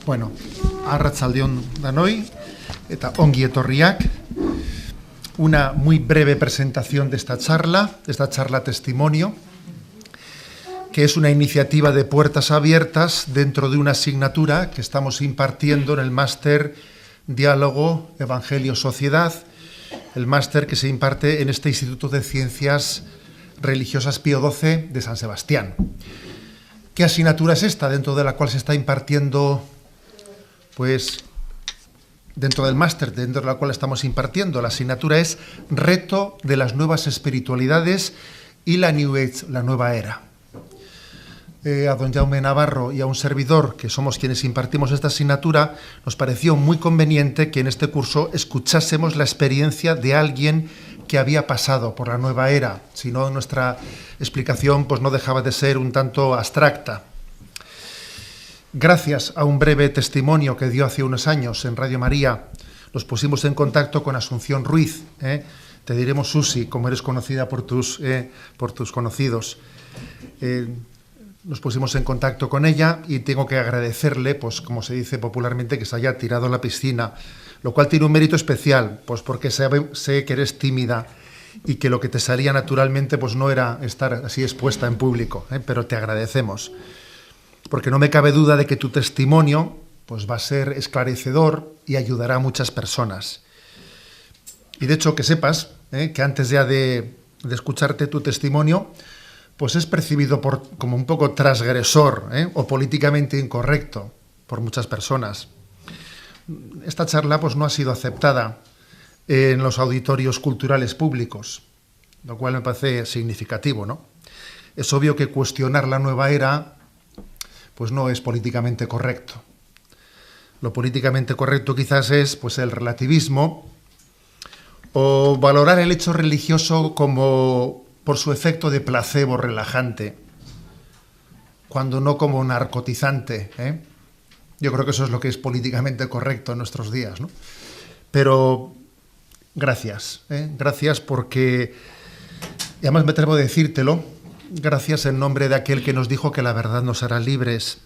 Bueno, arratsaldeon danoi, eta ongi etorriak. Una muy breve presentación de esta charla testimonio, que es una iniciativa de puertas abiertas dentro de una asignatura que estamos impartiendo en el máster Diálogo, Evangelio, Sociedad, el máster que se imparte en este Instituto de Ciencias Religiosas Pío XII de San Sebastián. ¿Qué asignatura es esta dentro de la cual se está impartiendo, pues, dentro del máster, dentro de la cual estamos impartiendo? La asignatura es Reto de las nuevas espiritualidades y la New Age, la nueva era. A don Jaume Navarro y a un servidor, que somos quienes impartimos esta asignatura, nos pareció muy conveniente que en este curso escuchásemos la experiencia de alguien que había pasado por la nueva era, si no nuestra explicación pues no dejaba de ser un tanto abstracta. Gracias a un breve testimonio que dio hace unos años en Radio María, nos pusimos en contacto con Asunción Ruiz, te diremos Susi, como eres conocida por tus conocidos. Nos pusimos en contacto con ella y tengo que agradecerle, pues como se dice popularmente, que se haya tirado a la piscina, lo cual tiene un mérito especial, pues porque sé que eres tímida y que lo que te salía naturalmente pues no era estar así expuesta en público, pero te agradecemos, porque no me cabe duda de que tu testimonio pues va a ser esclarecedor y ayudará a muchas personas. Y de hecho que sepas que antes ya de escucharte tu testimonio, pues es percibido como un poco transgresor o políticamente incorrecto por muchas personas. Esta charla pues no ha sido aceptada en los auditorios culturales públicos, lo cual me parece significativo, ¿no? Es obvio que cuestionar la nueva era pues no es políticamente correcto. Lo políticamente correcto quizás es pues el relativismo o valorar el hecho religioso como por su efecto de placebo relajante, cuando no como narcotizante. Yo creo que eso es lo que es políticamente correcto en nuestros días, ¿no? Pero gracias, gracias porque, y además me atrevo a decírtelo, gracias en nombre de aquel que nos dijo que la verdad nos hará libres.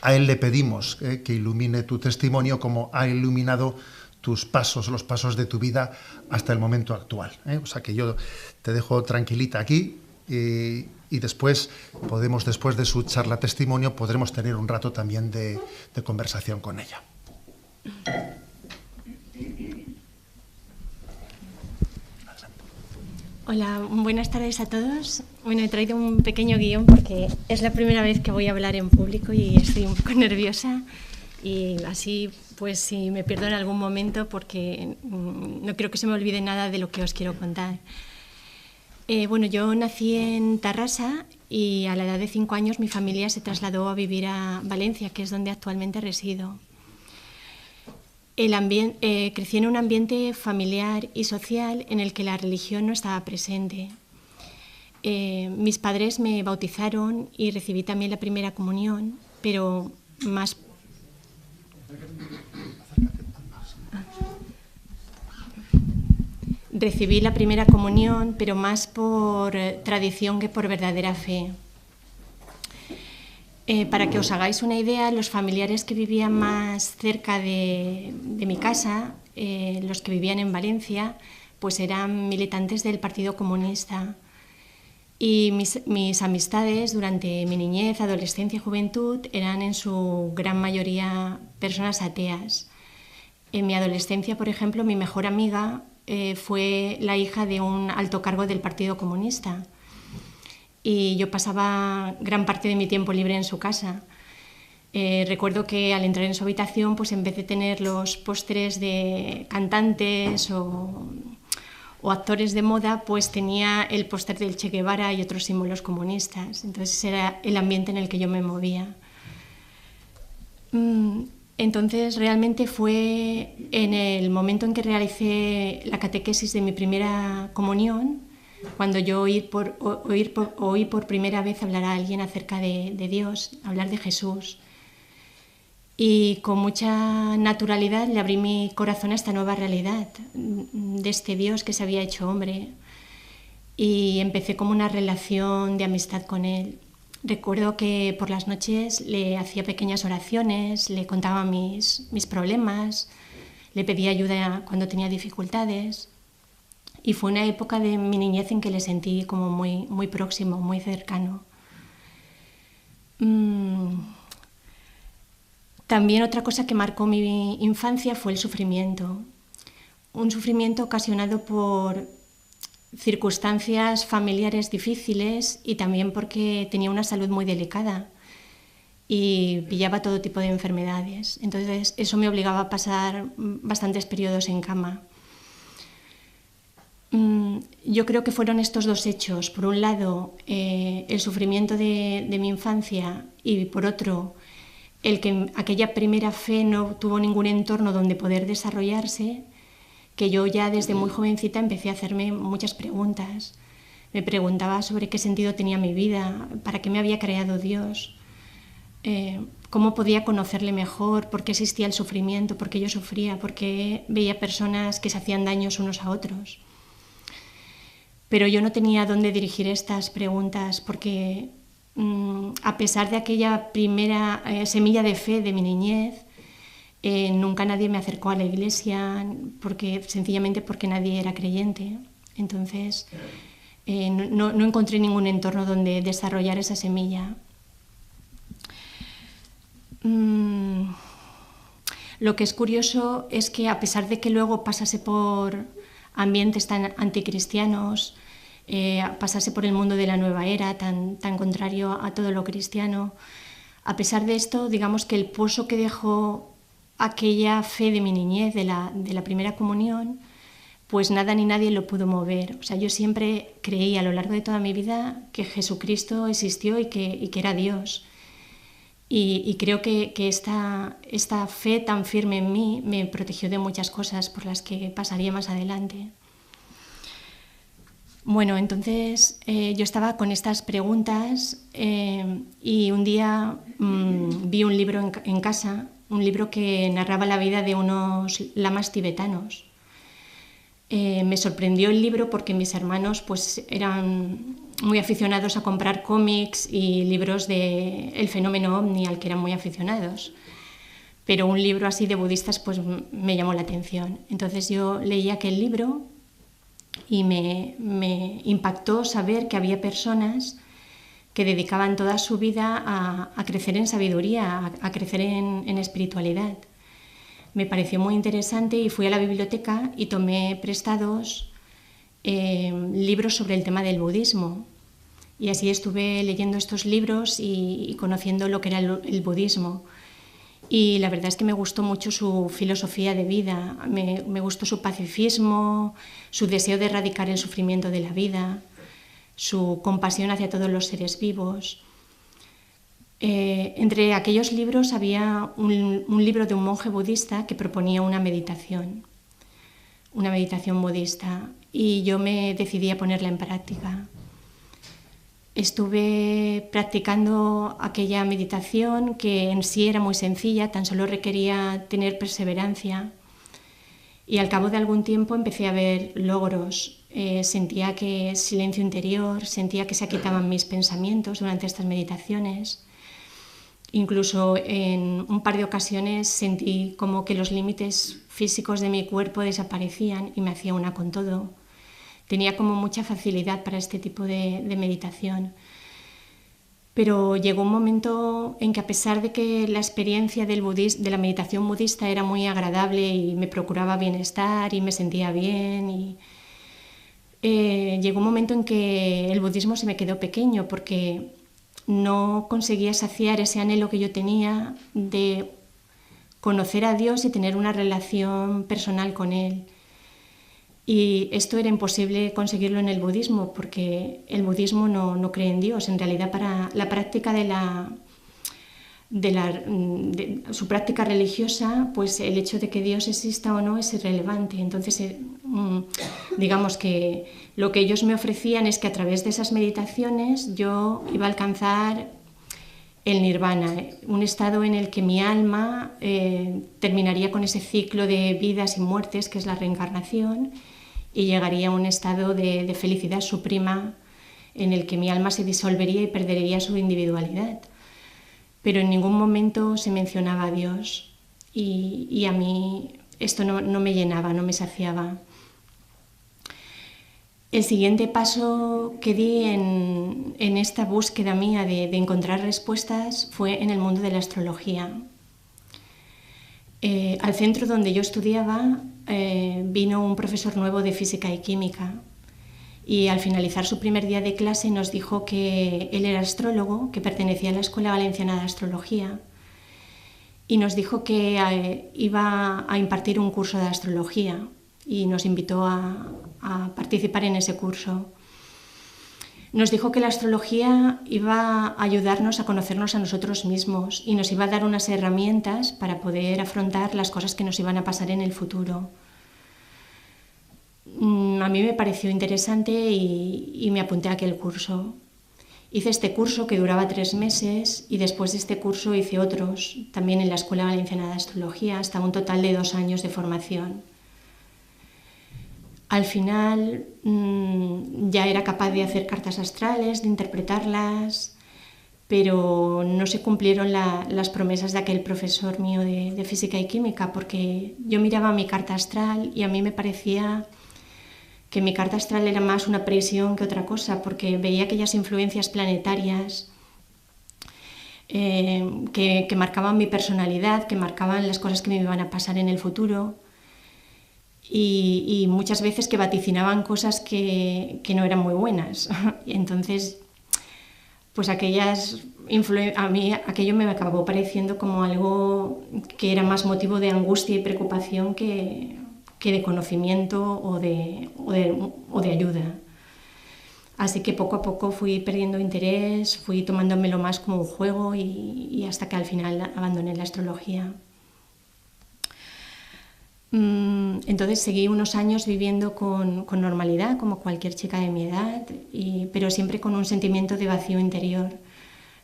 A él le pedimos que ilumine tu testimonio como ha iluminado tus pasos, los pasos de tu vida hasta el momento actual. O sea que yo te dejo tranquilita aquí y después de su charla testimonio, podremos tener un rato también de conversación con ella. Hola, buenas tardes a todos. Bueno, he traído un pequeño guión porque es la primera vez que voy a hablar en público y estoy un poco nerviosa. Y así, pues si me pierdo en algún momento, porque no quiero que se me olvide nada de lo que os quiero contar. Bueno, yo nací en Tarrasa y a la edad de 5 años mi familia se trasladó a vivir a Valencia, que es donde actualmente resido. Crecí en un ambiente familiar y social en el que la religión no estaba presente. Mis padres me bautizaron y recibí también la primera comunión, pero más... Recibí la primera comunión, pero más por tradición que por verdadera fe. Para que os hagáis una idea, los familiares que vivían más cerca de mi casa, los que vivían en Valencia, pues eran militantes del Partido Comunista. Y mis amistades durante mi niñez, adolescencia y juventud eran en su gran mayoría personas ateas. En mi adolescencia, por ejemplo, mi mejor amiga fue la hija de un alto cargo del Partido Comunista. Y yo pasaba gran parte de mi tiempo libre en su casa. Recuerdo que al entrar en su habitación, pues en vez de tener los pósteres de cantantes o actores de moda, pues tenía el póster del Che Guevara y otros símbolos comunistas. Entonces era el ambiente en el que yo me movía. Entonces realmente fue en el momento en que realicé la catequesis de mi primera comunión, cuando yo oí por primera vez hablar a alguien acerca de Dios, hablar de Jesús. Y con mucha naturalidad le abrí mi corazón a esta nueva realidad, de este Dios que se había hecho hombre. Y empecé como una relación de amistad con él. Recuerdo que por las noches le hacía pequeñas oraciones, le contaba mis problemas, le pedía ayuda cuando tenía dificultades. Y fue una época de mi niñez en que le sentí como muy próximo, muy cercano. También otra cosa que marcó mi infancia fue el sufrimiento. Un sufrimiento ocasionado por circunstancias familiares difíciles y también porque tenía una salud muy delicada y pillaba todo tipo de enfermedades. Entonces eso me obligaba a pasar bastantes periodos en cama. Yo creo que fueron estos dos hechos. Por un lado, el sufrimiento de mi infancia y por otro, el que aquella primera fe no tuvo ningún entorno donde poder desarrollarse, que yo ya desde muy jovencita empecé a hacerme muchas preguntas. Me preguntaba sobre qué sentido tenía mi vida, para qué me había creado Dios, cómo podía conocerle mejor, por qué existía el sufrimiento, por qué yo sufría, por qué veía personas que se hacían daños unos a otros. Pero yo no tenía dónde dirigir estas preguntas porque a pesar de aquella primera semilla de fe de mi niñez, nunca nadie me acercó a la iglesia, sencillamente porque nadie era creyente. Entonces no encontré ningún entorno donde desarrollar esa semilla. Lo que es curioso es que a pesar de que luego pasase por ambientes tan anticristianos, pasase por el mundo de la nueva era tan contrario a todo lo cristiano, a pesar de esto, digamos que el pozo que dejó aquella fe de mi niñez, de la primera comunión, pues nada ni nadie lo pudo mover. O sea, yo siempre creí a lo largo de toda mi vida que Jesucristo existió y que era Dios. Y creo que esta fe tan firme en mí me protegió de muchas cosas por las que pasaría más adelante. Bueno, entonces yo estaba con estas preguntas y un día vi un libro en casa, un libro que narraba la vida de unos lamas tibetanos. Me sorprendió el libro porque mis hermanos pues, eran muy aficionados a comprar cómics y libros del fenómeno ovni al que eran muy aficionados. Pero un libro así de budistas pues, me llamó la atención. Entonces yo leí aquel libro y me impactó saber que había personas que dedicaban toda su vida a crecer en sabiduría, a crecer en espiritualidad. Me pareció muy interesante y fui a la biblioteca y tomé prestados libros sobre el tema del budismo. Y así estuve leyendo estos libros y conociendo lo que era el budismo. Y la verdad es que me gustó mucho su filosofía de vida, me gustó su pacifismo, su deseo de erradicar el sufrimiento de la vida, su compasión hacia todos los seres vivos. Entre aquellos libros había un libro de un monje budista que proponía una meditación budista, y yo me decidí a ponerla en práctica. Estuve practicando aquella meditación que en sí era muy sencilla, tan solo requería tener perseverancia, y al cabo de algún tiempo empecé a ver logros. Sentía que silencio interior, sentía que se quitaban mis pensamientos durante estas meditaciones. Incluso en un par de ocasiones sentí como que los límites físicos de mi cuerpo desaparecían y me hacía una con todo. Tenía como mucha facilidad para este tipo de meditación. Pero llegó un momento en que, a pesar de que la experiencia de la meditación budista era muy agradable y me procuraba bienestar y me sentía bien, llegó un momento en que el budismo se me quedó pequeño porque no conseguía saciar ese anhelo que yo tenía de conocer a Dios y tener una relación personal con Él. Y esto era imposible conseguirlo en el budismo porque el budismo no cree en Dios. En realidad, para la práctica de su práctica religiosa, pues el hecho de que Dios exista o no es irrelevante. Entonces, digamos que lo que ellos me ofrecían es que a través de esas meditaciones yo iba a alcanzar el nirvana, un estado en el que mi alma terminaría con ese ciclo de vidas y muertes que es la reencarnación y llegaría a un estado de felicidad suprema en el que mi alma se disolvería y perdería su individualidad. Pero en ningún momento se mencionaba a Dios y a mí esto no me llenaba, no me saciaba. El siguiente paso que di en esta búsqueda mía de encontrar respuestas fue en el mundo de la astrología. Al centro donde yo estudiaba vino un profesor nuevo de física y química y al finalizar su primer día de clase nos dijo que él era astrólogo, que pertenecía a la Escuela Valenciana de Astrología y nos dijo que iba a impartir un curso de astrología y nos invitó a participar en ese curso. Nos dijo que la astrología iba a ayudarnos a conocernos a nosotros mismos y nos iba a dar unas herramientas para poder afrontar las cosas que nos iban a pasar en el futuro. A mí me pareció interesante y me apunté a aquel curso. Hice este curso que duraba 3 meses y después de este curso hice otros, también en la Escuela Valenciana de Astrología, hasta un total de 2 años de formación. Al final ya era capaz de hacer cartas astrales, de interpretarlas, pero no se cumplieron las promesas de aquel profesor mío de física y química, porque yo miraba mi carta astral y a mí me parecía que mi carta astral era más una presión que otra cosa, porque veía aquellas influencias planetarias que marcaban mi personalidad, que marcaban las cosas que me iban a pasar en el futuro. Y muchas veces que vaticinaban cosas que no eran muy buenas. Entonces, pues a mí aquello me acabó pareciendo como algo que era más motivo de angustia y preocupación que de conocimiento o de ayuda. Así que poco a poco fui perdiendo interés, fui tomándomelo más como un juego y hasta que al final abandoné la astrología. Entonces seguí unos años viviendo con normalidad, como cualquier chica de mi edad, pero siempre con un sentimiento de vacío interior.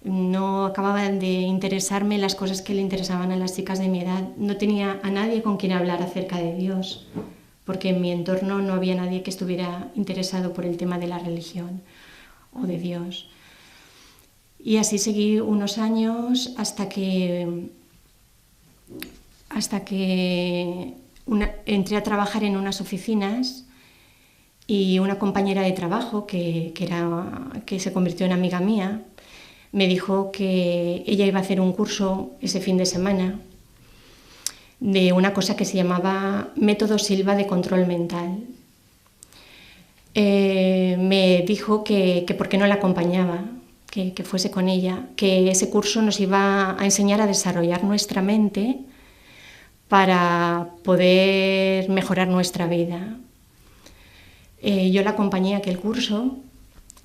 No acababan de interesarme las cosas que le interesaban a las chicas de mi edad. No tenía a nadie con quien hablar acerca de Dios, porque en mi entorno no había nadie que estuviera interesado por el tema de la religión o de Dios. Y así seguí unos años hasta que entré a trabajar en unas oficinas y una compañera de trabajo que se convirtió en amiga mía me dijo que ella iba a hacer un curso ese fin de semana de una cosa que se llamaba Método Silva de Control Mental. Me dijo que por qué no la acompañaba, que fuese con ella, que ese curso nos iba a enseñar a desarrollar nuestra mente para poder mejorar nuestra vida. Yo la acompañé a aquel curso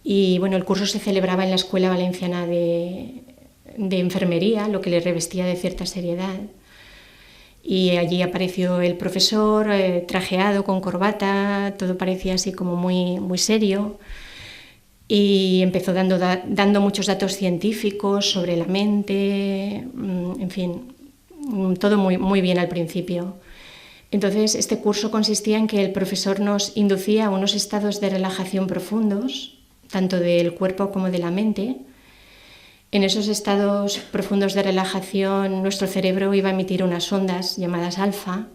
y bueno, el curso se celebraba en la Escuela Valenciana de Enfermería, lo que le revestía de cierta seriedad. Y allí apareció el profesor trajeado con corbata, todo parecía así como muy, muy serio. Y empezó dando muchos datos científicos sobre la mente, en fin, todo muy, muy bien al principio. Entonces, este curso consistía en que el profesor nos inducía a unos estados de relajación profundos, tanto del cuerpo como de la mente. En esos estados profundos de relajación, nuestro cerebro iba a emitir unas ondas llamadas alfa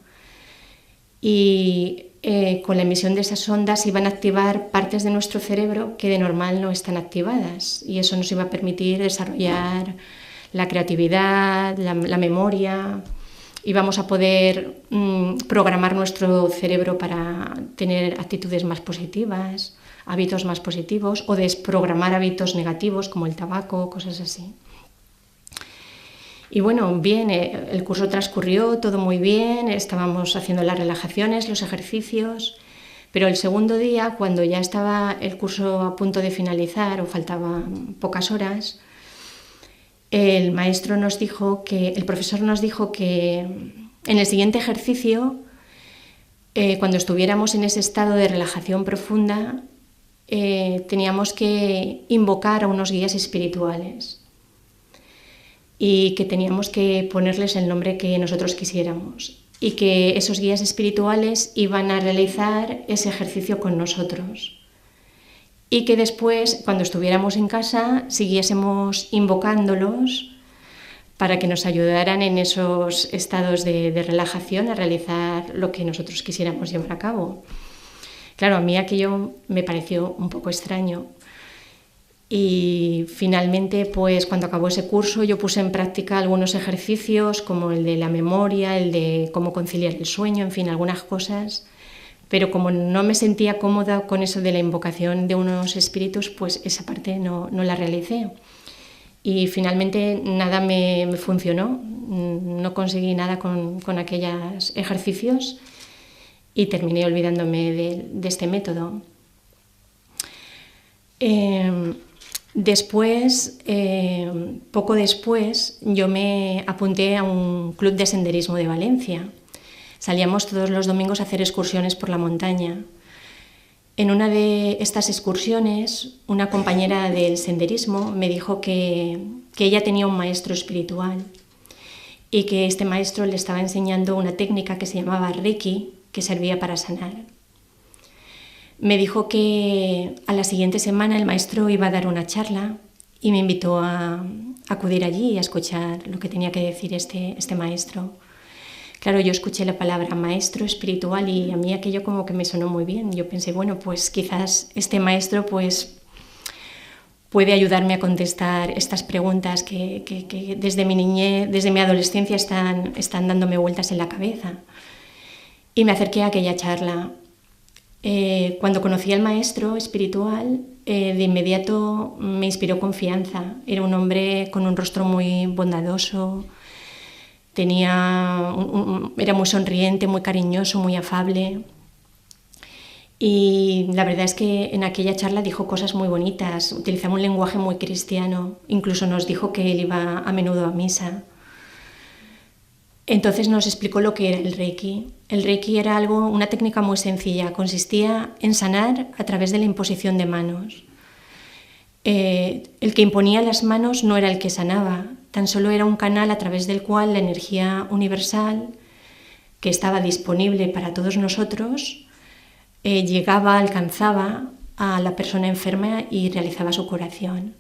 y con la emisión de esas ondas iban a activar partes de nuestro cerebro que de normal no están activadas y eso nos iba a permitir desarrollar la creatividad, la memoria. Íbamos a poder programar nuestro cerebro para tener actitudes más positivas, hábitos más positivos o desprogramar hábitos negativos como el tabaco, cosas así. Y bueno, bien, el curso transcurrió todo muy bien, estábamos haciendo las relajaciones, los ejercicios, pero el segundo día, cuando ya estaba el curso a punto de finalizar o faltaban pocas horas, el profesor nos dijo que en el siguiente ejercicio, cuando estuviéramos en ese estado de relajación profunda, teníamos que invocar a unos guías espirituales y que teníamos que ponerles el nombre que nosotros quisiéramos y que esos guías espirituales iban a realizar ese ejercicio con nosotros y que después, cuando estuviéramos en casa, siguiésemos invocándolos para que nos ayudaran en esos estados de relajación a realizar lo que nosotros quisiéramos llevar a cabo. Claro, a mí aquello me pareció un poco extraño. Y finalmente, pues cuando acabó ese curso, yo puse en práctica algunos ejercicios como el de la memoria, el de cómo conciliar el sueño, en fin, algunas cosas. Pero como no me sentía cómoda con eso de la invocación de unos espíritus, pues esa parte no la realicé. Y finalmente nada me funcionó, no conseguí nada con aquellos ejercicios y terminé olvidándome de este método. Después, poco después, yo me apunté a un club de senderismo de Valencia. Salíamos todos los domingos a hacer excursiones por la montaña. En una de estas excursiones, una compañera del senderismo me dijo que ella tenía un maestro espiritual y que este maestro le estaba enseñando una técnica que se llamaba Reiki, que servía para sanar. Me dijo que a la siguiente semana el maestro iba a dar una charla y me invitó a acudir allí y a escuchar lo que tenía que decir este maestro. Claro, yo escuché la palabra maestro espiritual y a mí aquello como que me sonó muy bien. Yo pensé, bueno, pues quizás este maestro pues puede ayudarme a contestar estas preguntas que desde mi niñez, desde mi adolescencia están dándome vueltas en la cabeza. Y me acerqué a aquella charla. Cuando conocí al maestro espiritual, de inmediato me inspiró confianza. Era un hombre con un rostro muy bondadoso, era muy sonriente, muy cariñoso, muy afable. Y la verdad es que en aquella charla dijo cosas muy bonitas, utilizaba un lenguaje muy cristiano, incluso nos dijo que él iba a menudo a misa. Entonces nos explicó lo que era el Reiki. El Reiki era una técnica muy sencilla, consistía en sanar a través de la imposición de manos. El que imponía las manos no era el que sanaba, tan solo era un canal a través del cual la energía universal, que estaba disponible para todos nosotros, llegaba, alcanzaba a la persona enferma y realizaba su curación.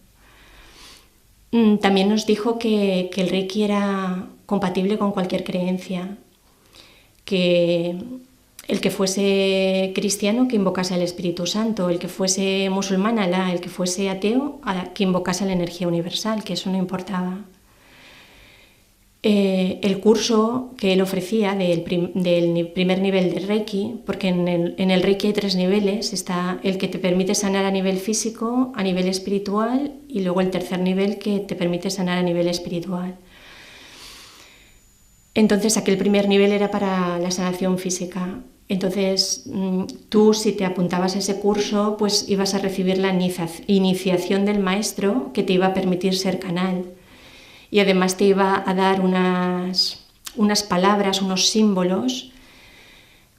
También nos dijo que el Reiki era compatible con cualquier creencia, que el que fuese cristiano que invocase al Espíritu Santo, el que fuese musulmán Alá, el que fuese ateo que invocase a la energía universal, que eso no importaba. El curso que él ofrecía del primer nivel de Reiki, porque en el Reiki hay 3 niveles, está el que te permite sanar a nivel físico, a nivel espiritual y luego el tercer nivel que te permite sanar a nivel espiritual. Entonces aquel primer nivel era para la sanación física. Entonces tú, si te apuntabas a ese curso, pues ibas a recibir la iniciación del maestro que te iba a permitir ser canal. Y además te iba a dar unas palabras, unos símbolos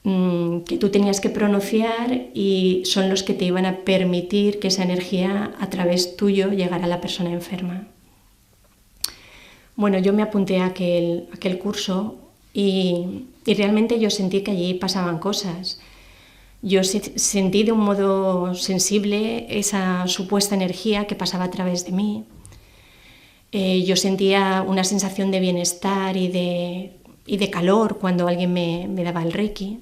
que tú tenías que pronunciar y son los que te iban a permitir que esa energía a través tuyo llegara a la persona enferma. Bueno, yo me apunté a aquel curso y realmente yo sentí que allí pasaban cosas. Yo sentí de un modo sensible esa supuesta energía que pasaba a través de mí. Yo sentía una sensación de bienestar y de calor cuando alguien me daba el Reiki.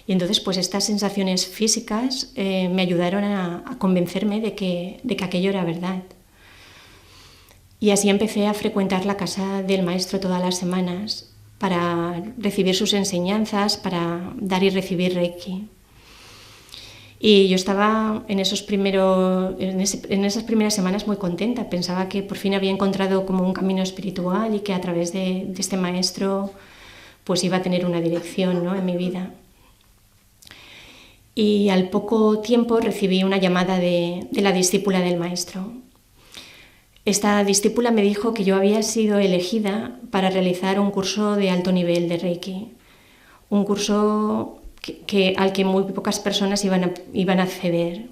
Y entonces pues estas sensaciones físicas me ayudaron a convencerme de que aquello era verdad. Y así empecé a frecuentar la casa del maestro todas las semanas para recibir sus enseñanzas, para dar y recibir Reiki. Y yo estaba en esas primeras semanas muy contenta. Pensaba que por fin había encontrado como un camino espiritual y que a través de este maestro pues iba a tener una dirección, ¿no?, en mi vida. Y al poco tiempo recibí una llamada de la discípula del maestro. Esta discípula me dijo que yo había sido elegida para realizar un curso de alto nivel de Reiki, un curso al que muy pocas personas iban a acceder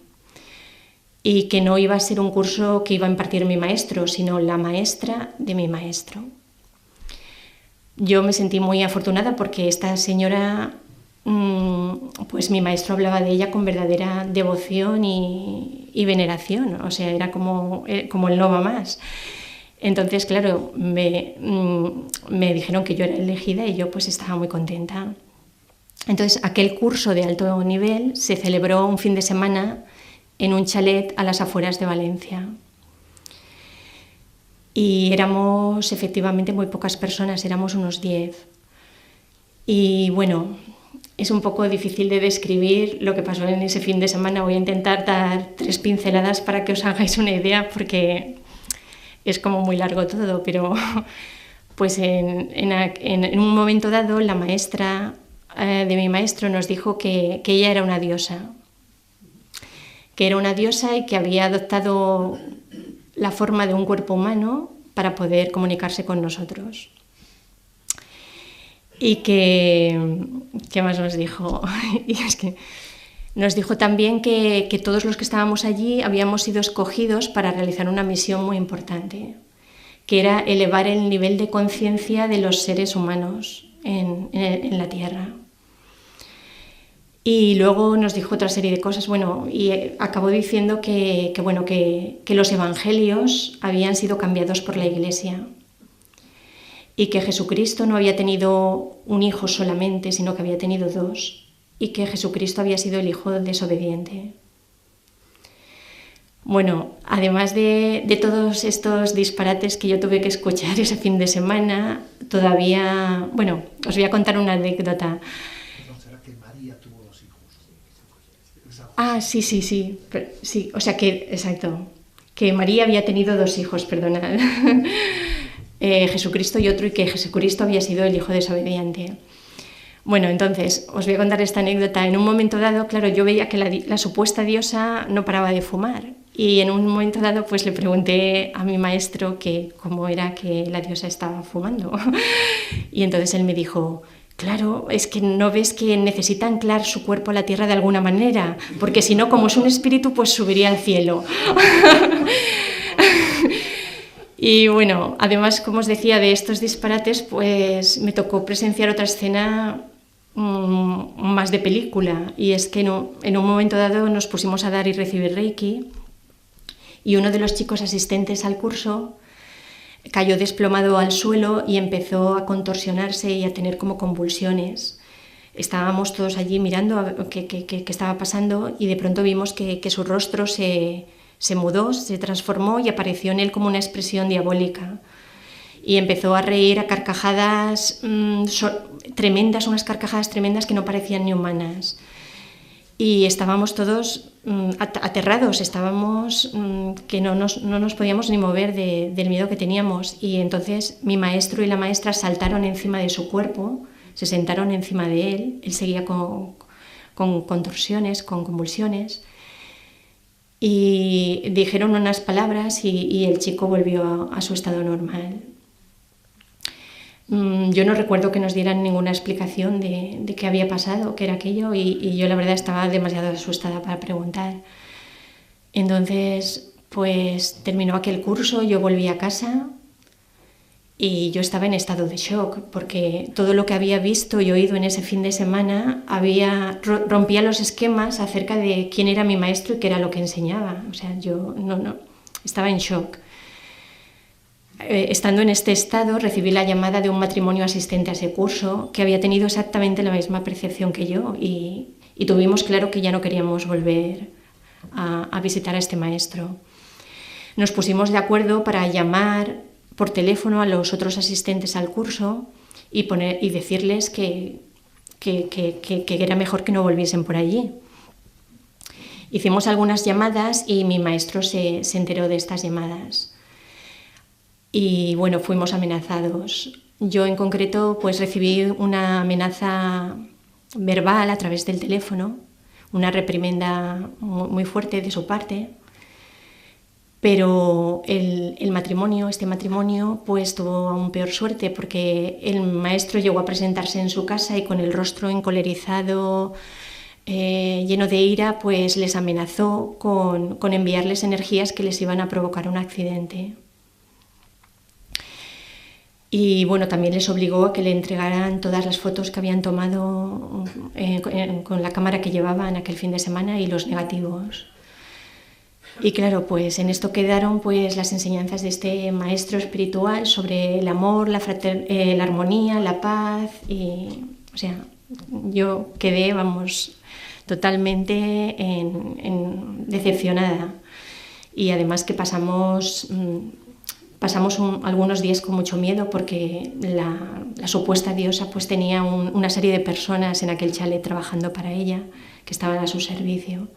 y que no iba a ser un curso que iba a impartir mi maestro, sino la maestra de mi maestro. Yo me sentí muy afortunada porque esta señora, pues mi maestro hablaba de ella con verdadera devoción y y veneración, o sea, era como el no va más. Entonces, claro, me dijeron que yo era elegida y yo pues estaba muy contenta. Entonces, aquel curso de alto nivel se celebró un fin de semana en un chalet a las afueras de Valencia. Y éramos efectivamente muy pocas personas, éramos unos 10. Y bueno, es un poco difícil de describir lo que pasó en ese fin de semana. Voy a intentar dar 3 pinceladas para que os hagáis una idea, porque es como muy largo todo, pero pues en un momento dado la maestra de mi maestro nos dijo que ella era una diosa, y que había adoptado la forma de un cuerpo humano para poder comunicarse con nosotros. Y ¿qué más nos dijo? Y es que nos dijo también que todos los que estábamos allí habíamos sido escogidos para realizar una misión muy importante, que era elevar el nivel de conciencia de los seres humanos en la Tierra. Y luego nos dijo otra serie de cosas, y acabó diciendo que los evangelios habían sido cambiados por la Iglesia y que Jesucristo no había tenido un hijo solamente, sino que había tenido 2, y que Jesucristo había sido el hijo desobediente. Bueno, además de todos estos disparates que yo tuve que escuchar ese fin de semana, todavía, os voy a contar una anécdota. ¿Será que María tuvo 2 hijos? Ah, sí, sí, o sea que, exacto, que María había tenido 2 hijos, perdonad, Jesucristo y otro, y que Jesucristo había sido el hijo desobediente. Bueno, entonces, os voy a contar esta anécdota. En un momento dado, claro, yo veía que la supuesta diosa no paraba de fumar, y en un momento dado pues le pregunté a mi maestro que cómo era que la diosa estaba fumando. Y entonces él me dijo: claro, es que no ves que necesita anclar su cuerpo a la tierra de alguna manera, porque si no, como es un espíritu, pues subiría al cielo. Y bueno, además, como os decía, de estos disparates, pues me tocó presenciar otra escena más de película, y es que en un momento dado nos pusimos a dar y recibir Reiki, y uno de los chicos asistentes al curso cayó desplomado al suelo y empezó a contorsionarse y a tener como convulsiones. Estábamos todos allí mirando a ver qué estaba pasando, y de pronto vimos que su rostro se mudó, se transformó, y apareció en él como una expresión diabólica. Y empezó a reír a carcajadas tremendas, unas carcajadas tremendas que no parecían ni humanas. Y estábamos todos aterrados, estábamos que no nos podíamos ni mover del miedo que teníamos. Y entonces mi maestro y la maestra saltaron encima de su cuerpo, se sentaron encima de él, él seguía con contorsiones, con convulsiones, y dijeron unas palabras y el chico volvió a su estado normal. Yo no recuerdo que nos dieran ninguna explicación de qué había pasado, qué era aquello, y yo la verdad estaba demasiado asustada para preguntar. Entonces, pues terminó aquel curso, yo volví a casa y yo estaba en estado de shock, porque todo lo que había visto y oído en ese fin de semana rompía los esquemas acerca de quién era mi maestro y qué era lo que enseñaba. O sea, yo estaba en shock. Estando en este estado, recibí la llamada de un matrimonio asistente a ese curso que había tenido exactamente la misma percepción que yo, y tuvimos claro que ya no queríamos volver a visitar a este maestro. Nos pusimos de acuerdo para llamar por teléfono a los otros asistentes al curso y decirles que era mejor que no volviesen por allí. Hicimos algunas llamadas y mi maestro se enteró de estas llamadas. Y bueno, fuimos amenazados. Yo en concreto pues recibí una amenaza verbal a través del teléfono, una reprimenda muy fuerte de su parte, pero este matrimonio pues tuvo aún peor suerte, porque el maestro llegó a presentarse en su casa y con el rostro encolerizado, lleno de ira, pues les amenazó con enviarles energías que les iban a provocar un accidente. Y bueno, también les obligó a que le entregaran todas las fotos que habían tomado con la cámara que llevaban aquel fin de semana y los negativos. Y claro, pues en esto quedaron pues las enseñanzas de este maestro espiritual sobre el amor, la armonía, la paz y, o sea, yo quedé, vamos, totalmente decepcionada. Y además que pasamos algunos días con mucho miedo porque la supuesta diosa pues tenía una serie de personas en aquel chalet trabajando para ella, que estaban a su servicio.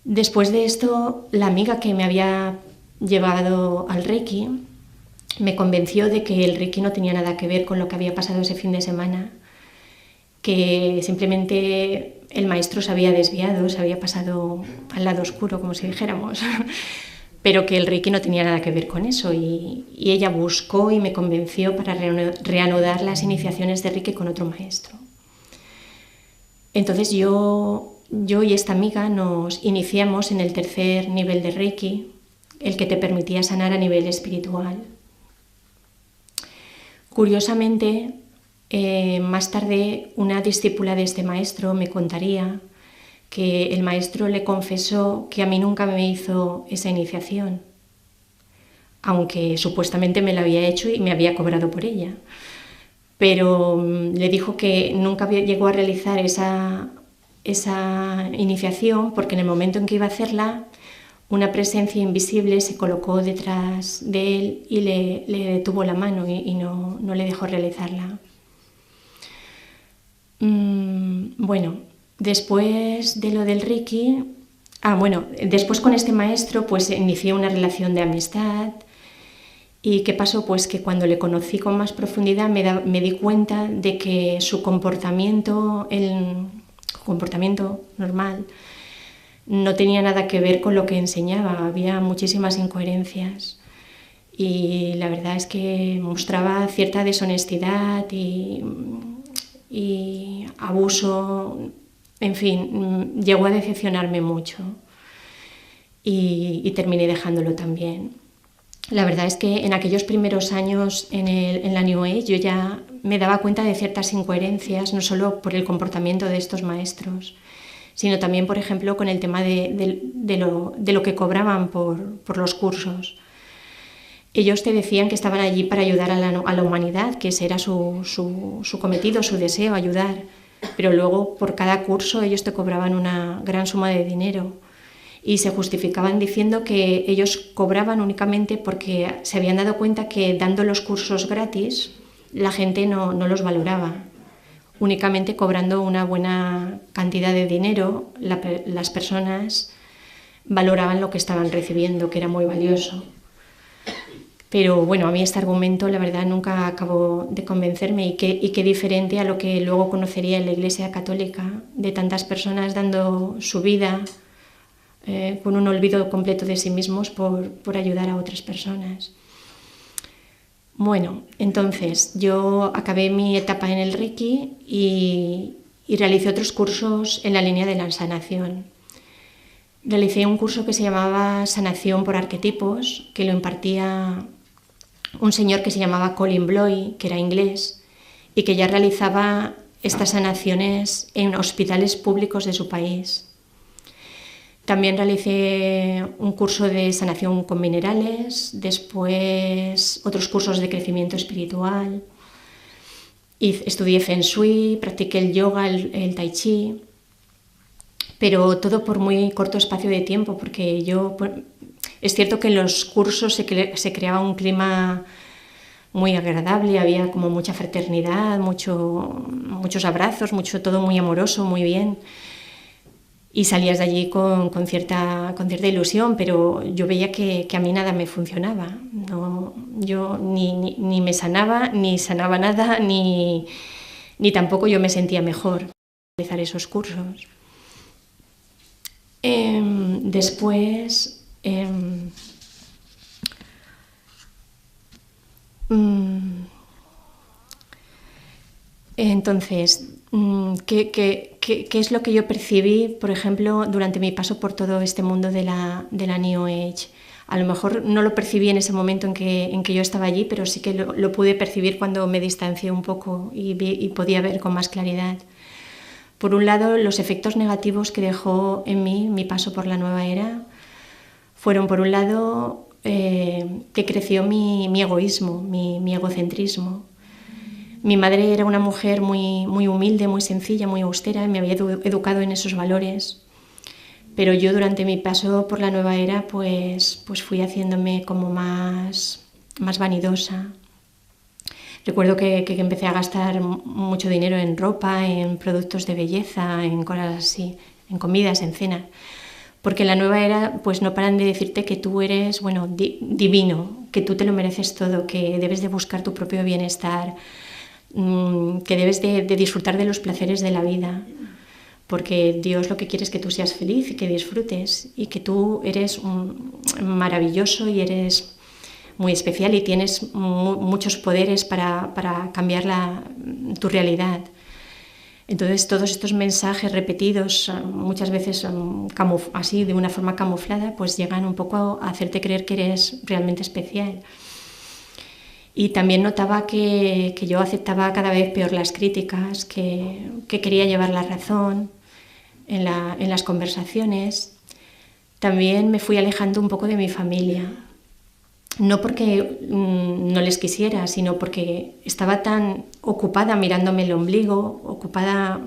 Después de esto, la amiga que me había llevado al Reiki me convenció de que el Reiki no tenía nada que ver con lo que había pasado ese fin de semana, que simplemente el maestro se había desviado, se había pasado al lado oscuro, como si dijéramos, pero que el Reiki no tenía nada que ver con eso. Y ella buscó y me convenció para reanudar las iniciaciones de Reiki con otro maestro. Entonces yo y esta amiga nos iniciamos en el tercer nivel de Reiki, el que te permitía sanar a nivel espiritual. Curiosamente, más tarde una discípula de este maestro me contaría que el maestro le confesó que a mí nunca me hizo esa iniciación, aunque supuestamente me la había hecho y me había cobrado por ella. Pero le dijo que nunca llegó a realizar esa iniciación porque en el momento en que iba a hacerla, una presencia invisible se colocó detrás de él y le detuvo la mano y no le dejó realizarla. Bueno, después de lo del Reiki, después con este maestro pues inicié una relación de amistad. ¿Y qué pasó? Pues que cuando le conocí con más profundidad me di cuenta de que su comportamiento, el comportamiento normal, no tenía nada que ver con lo que enseñaba, había muchísimas incoherencias y la verdad es que mostraba cierta deshonestidad y abuso, en fin, llegó a decepcionarme mucho y terminé dejándolo también. La verdad es que en aquellos primeros años en la New Age yo ya me daba cuenta de ciertas incoherencias, no solo por el comportamiento de estos maestros, sino también, por ejemplo, con el tema de lo que cobraban por los cursos. Ellos te decían que estaban allí para ayudar a la humanidad, que ese era su cometido, su deseo, ayudar, pero luego por cada curso ellos te cobraban una gran suma de dinero. Y se justificaban diciendo que ellos cobraban únicamente porque se habían dado cuenta que dando los cursos gratis la gente no los valoraba. Únicamente cobrando una buena cantidad de dinero las personas valoraban lo que estaban recibiendo, que era muy valioso. Pero bueno, a mí este argumento la verdad nunca acabó de convencerme y qué diferente a lo que luego conocería en la Iglesia Católica, de tantas personas dando su vida con un olvido completo de sí mismos por ayudar a otras personas. Bueno, entonces yo acabé mi etapa en el Reiki y realicé otros cursos en la línea de la sanación. Realicé un curso que se llamaba Sanación por Arquetipos, que lo impartía un señor que se llamaba Colin Bloy, que era inglés, y que ya realizaba estas sanaciones en hospitales públicos de su país. También realicé un curso de sanación con minerales, después otros cursos de crecimiento espiritual, y estudié Feng Shui, practiqué el yoga, el Tai Chi, pero todo por muy corto espacio de tiempo, porque es cierto que en los cursos se creaba un clima muy agradable, había como mucha fraternidad, muchos abrazos, todo muy amoroso, muy bien. Y salías de allí con cierta ilusión, pero yo veía que a mí nada me funcionaba. No, yo ni me sanaba, ni sanaba nada, ni tampoco yo me sentía mejor al realizar esos cursos. Después, entonces, ¿qué es lo que yo percibí, por ejemplo, durante mi paso por todo este mundo de la New Age? A lo mejor no lo percibí en ese momento en que yo estaba allí, pero sí que lo pude percibir cuando me distancié un poco y podía ver con más claridad. Por un lado, los efectos negativos que dejó en mí mi paso por la nueva era fueron, por un lado, que creció mi egoísmo, mi egocentrismo. Mi madre era una mujer muy, muy humilde, muy sencilla, muy austera, y me había educado en esos valores. Pero yo durante mi paso por la nueva era pues fui haciéndome como más vanidosa. Recuerdo que empecé a gastar mucho dinero en ropa, en productos de belleza, en cosas así, en comidas, en cenas. Porque en la nueva era pues no paran de decirte que tú eres, bueno, divino, que tú te lo mereces todo, que debes de buscar tu propio bienestar, que debes de disfrutar de los placeres de la vida. Porque Dios lo que quiere es que tú seas feliz y que disfrutes y que tú eres maravilloso y eres muy especial y tienes muchos poderes para cambiar tu realidad. Entonces todos estos mensajes repetidos, muchas veces así de una forma camuflada, pues llegan un poco a hacerte creer que eres realmente especial. Y también notaba que yo aceptaba cada vez peor las críticas, que quería llevar la razón en las conversaciones. También me fui alejando un poco de mi familia. No porque no les quisiera, sino porque estaba tan ocupada mirándome el ombligo, ocupada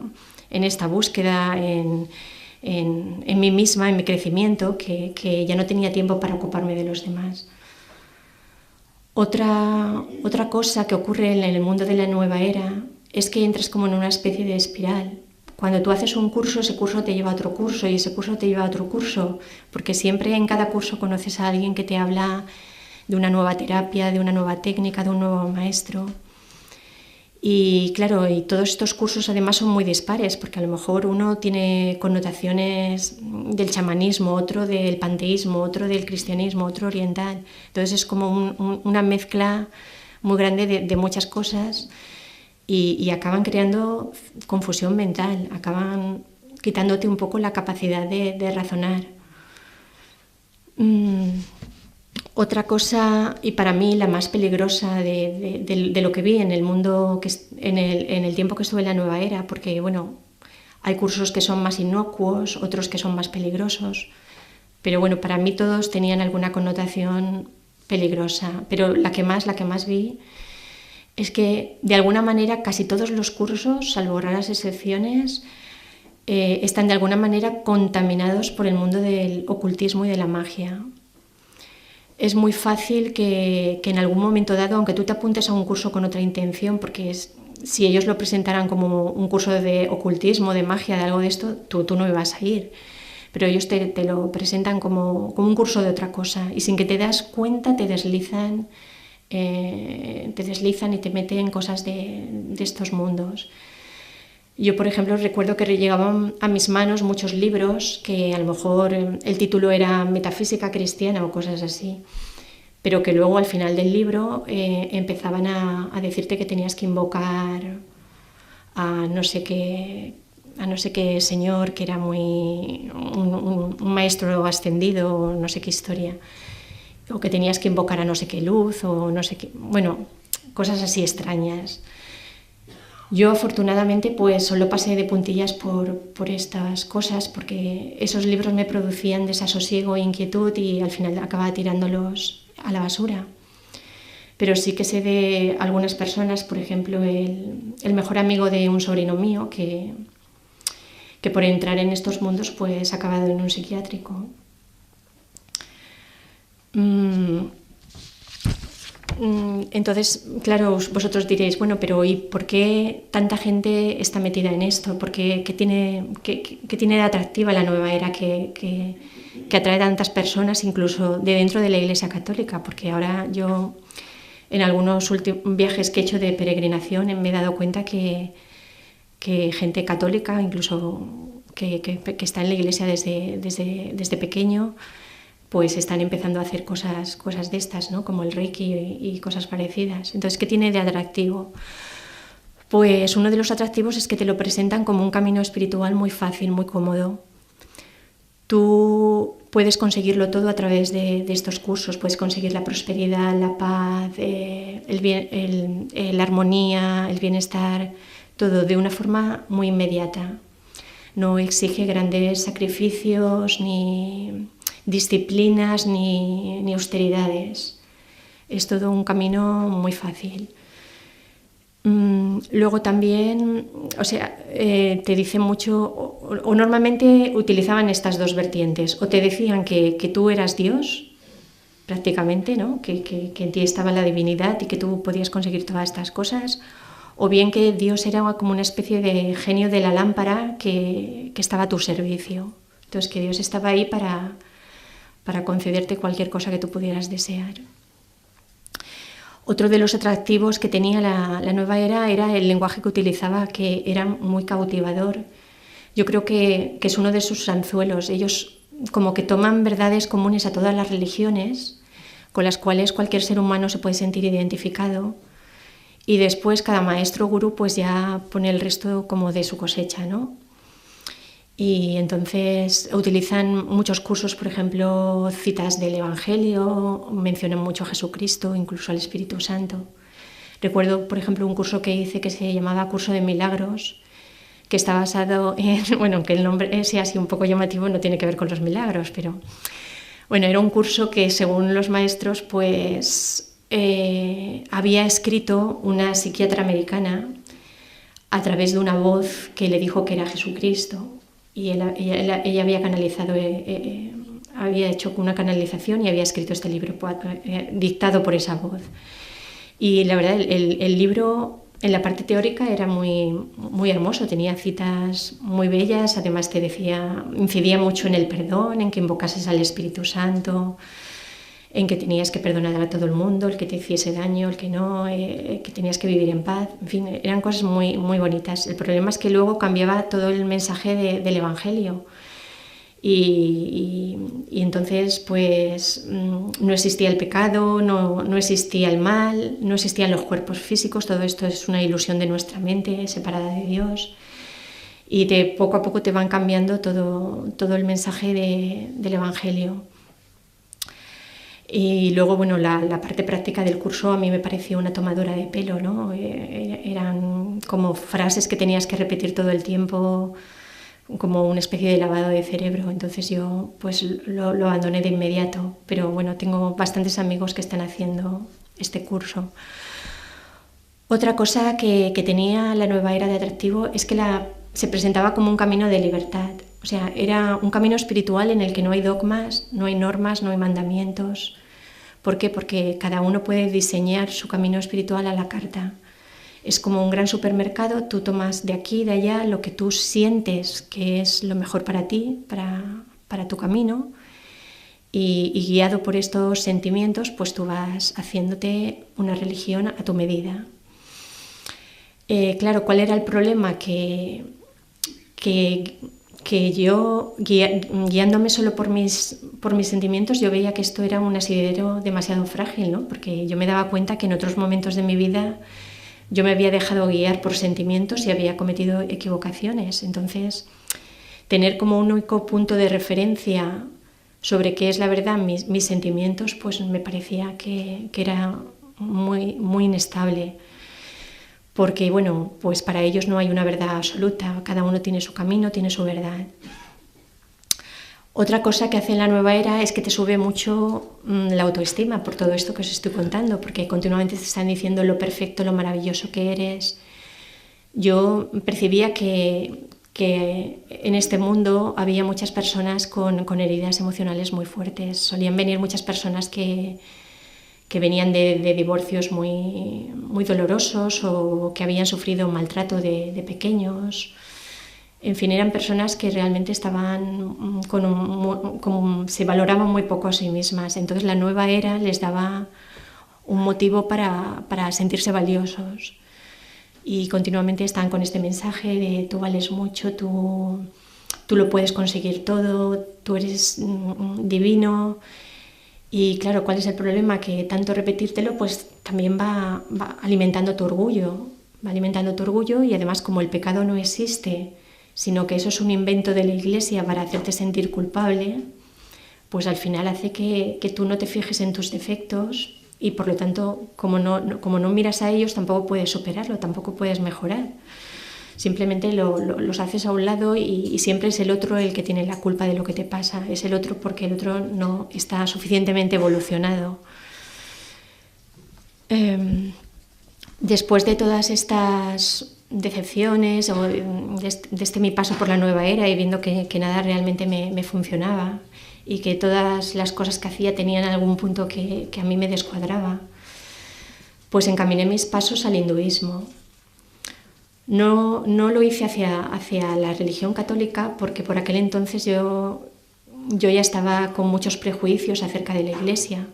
en esta búsqueda, en mí misma, en mi crecimiento, que ya no tenía tiempo para ocuparme de los demás. Otra cosa que ocurre en el mundo de la nueva era es que entras como en una especie de espiral. Cuando tú haces un curso, ese curso te lleva a otro curso y ese curso te lleva a otro curso, porque siempre en cada curso conoces a alguien que te habla de una nueva terapia, de una nueva técnica, de un nuevo maestro. Y claro, y todos estos cursos además son muy dispares, porque a lo mejor uno tiene connotaciones del chamanismo, otro del panteísmo, otro del cristianismo, otro oriental. Entonces es como una mezcla muy grande de muchas cosas y acaban creando confusión mental, acaban quitándote un poco la capacidad de razonar. Otra cosa, y para mí la más peligrosa de lo que vi en el mundo, en el tiempo que estuve en la nueva era, porque bueno, hay cursos que son más inocuos, otros que son más peligrosos, pero bueno, para mí todos tenían alguna connotación peligrosa, pero la que más vi es que de alguna manera casi todos los cursos, salvo raras excepciones, están de alguna manera contaminados por el mundo del ocultismo y de la magia. Es muy fácil que en algún momento dado, aunque tú te apuntes a un curso con otra intención, porque si ellos lo presentaran como un curso de ocultismo, de magia, de algo de esto, tú no ibas a ir. Pero ellos te lo presentan como un curso de otra cosa y sin que te das cuenta te deslizan y te meten en cosas de estos mundos. Yo, por ejemplo, recuerdo que llegaban a mis manos muchos libros que a lo mejor el título era Metafísica Cristiana o cosas así, pero que luego al final del libro empezaban a decirte que tenías que invocar a no sé qué señor que era un maestro ascendido o no sé qué historia, o que tenías que invocar a no sé qué luz o no sé qué, bueno, cosas así extrañas. Yo afortunadamente pues solo pasé de puntillas por estas cosas porque esos libros me producían desasosiego e inquietud y al final acababa tirándolos a la basura. Pero sí que sé de algunas personas, por ejemplo el mejor amigo de un sobrino mío que por entrar en estos mundos pues ha acabado en un psiquiátrico. Entonces, claro, vosotros diréis, bueno, pero ¿y por qué tanta gente está metida en esto? ¿Por qué tiene de atractiva la nueva era que atrae a tantas personas, incluso de dentro de la Iglesia Católica? Porque ahora yo, en algunos últimos viajes que he hecho de peregrinación, me he dado cuenta que gente católica, incluso que está en la Iglesia desde pequeño, pues están empezando a hacer cosas de estas, ¿no? Como el Reiki y cosas parecidas. Entonces, ¿qué tiene de atractivo? Pues uno de los atractivos es que te lo presentan como un camino espiritual muy fácil, muy cómodo. Tú puedes conseguirlo todo a través de estos cursos, puedes conseguir la prosperidad, la paz, la armonía, el bienestar, todo de una forma muy inmediata. no exige grandes sacrificios, ni disciplinas, ni austeridades. Es todo un camino muy fácil. Luego también, te dicen mucho, o normalmente utilizaban estas dos vertientes, o te decían que tú eras Dios, prácticamente, ¿no? Que en ti estaba la divinidad y que tú podías conseguir todas estas cosas, o bien que Dios era como una especie de genio de la lámpara que estaba a tu servicio. Entonces, que Dios estaba ahí para concederte cualquier cosa que tú pudieras desear. Otro de los atractivos que tenía la nueva era el lenguaje que utilizaba, que era muy cautivador. Yo creo que es uno de sus anzuelos. Ellos como que toman verdades comunes a todas las religiones, con las cuales cualquier ser humano se puede sentir identificado, y después cada maestro gurú pues ya pone el resto como de su cosecha, ¿no? Y entonces utilizan muchos cursos, por ejemplo, citas del Evangelio, mencionan mucho a Jesucristo, incluso al Espíritu Santo. Recuerdo, por ejemplo, un curso que hice que se llamaba Curso de Milagros, que está basado en, bueno, aunque el nombre sea así un poco llamativo, no tiene que ver con los milagros, pero bueno, era un curso que según los maestros, pues había escrito una psiquiatra americana a través de una voz que le dijo que era Jesucristo. Y ella había canalizado, había hecho una canalización y había escrito este libro dictado por esa voz. Y la verdad, el libro en la parte teórica era muy, muy hermoso, tenía citas muy bellas, además te decía, incidía mucho en el perdón, en que invocases al Espíritu Santo, en que tenías que perdonar a todo el mundo, el que te hiciese daño, el que no, que tenías que vivir en paz, en fin, eran cosas muy, muy bonitas. El problema es que luego cambiaba todo el mensaje del Evangelio y entonces pues no existía el pecado, no existía el mal, no existían los cuerpos físicos, todo esto es una ilusión de nuestra mente separada de Dios, y poco a poco te van cambiando todo el mensaje del Evangelio. Y luego, bueno, la parte práctica del curso a mí me pareció una tomadura de pelo, ¿no? Eran como frases que tenías que repetir todo el tiempo, como una especie de lavado de cerebro. Entonces yo pues lo abandoné de inmediato, pero bueno, tengo bastantes amigos que están haciendo este curso. Otra cosa que tenía la nueva era de atractivo es que se presentaba como un camino de libertad. O sea, era un camino espiritual en el que no hay dogmas, no hay normas, no hay mandamientos. ¿Por qué? Porque cada uno puede diseñar su camino espiritual a la carta. Es como un gran supermercado, tú tomas de aquí y de allá lo que tú sientes que es lo mejor para ti, para tu camino, y guiado por estos sentimientos, pues tú vas haciéndote una religión a tu medida. Claro, ¿cuál era el problema? Que yo, guiándome solo por mis sentimientos, yo veía que esto era un asidero demasiado frágil, ¿no? Porque yo me daba cuenta que en otros momentos de mi vida yo me había dejado guiar por sentimientos y había cometido equivocaciones. Entonces, tener como un único punto de referencia sobre qué es la verdad, mis sentimientos, pues me parecía que era muy, muy inestable. Porque, bueno, pues para ellos no hay una verdad absoluta, cada uno tiene su camino, tiene su verdad. Otra cosa que hace la nueva era es que te sube mucho la autoestima por todo esto que os estoy contando, porque continuamente te están diciendo lo perfecto, lo maravilloso que eres. Yo percibía que en este mundo había muchas personas con heridas emocionales muy fuertes. Solían venir muchas personas que venían de divorcios muy, muy dolorosos o que habían sufrido maltrato de pequeños. En fin, eran personas que realmente estaban se valoraban muy poco a sí mismas. Entonces la nueva era les daba un motivo para sentirse valiosos. Y continuamente están con este mensaje de tú vales mucho, tú lo puedes conseguir todo, tú eres divino. Y claro, ¿cuál es el problema? Que tanto repetírtelo pues también va alimentando tu orgullo. Va alimentando tu orgullo y además como el pecado no existe, sino que eso es un invento de la Iglesia para hacerte sentir culpable, pues al final hace que tú no te fijes en tus defectos y por lo tanto, como no miras a ellos, tampoco puedes superarlo, tampoco puedes mejorar. simplemente los haces a un lado y siempre es el otro el que tiene la culpa de lo que te pasa, es el otro porque el otro no está suficientemente evolucionado. Después de todas estas decepciones o de mi paso por la nueva era y viendo que nada realmente me funcionaba y que todas las cosas que hacía tenían algún punto que a mí me descuadraba, pues encaminé mis pasos al hinduismo. No lo hice hacia la religión católica porque por aquel entonces yo ya estaba con muchos prejuicios acerca de la Iglesia.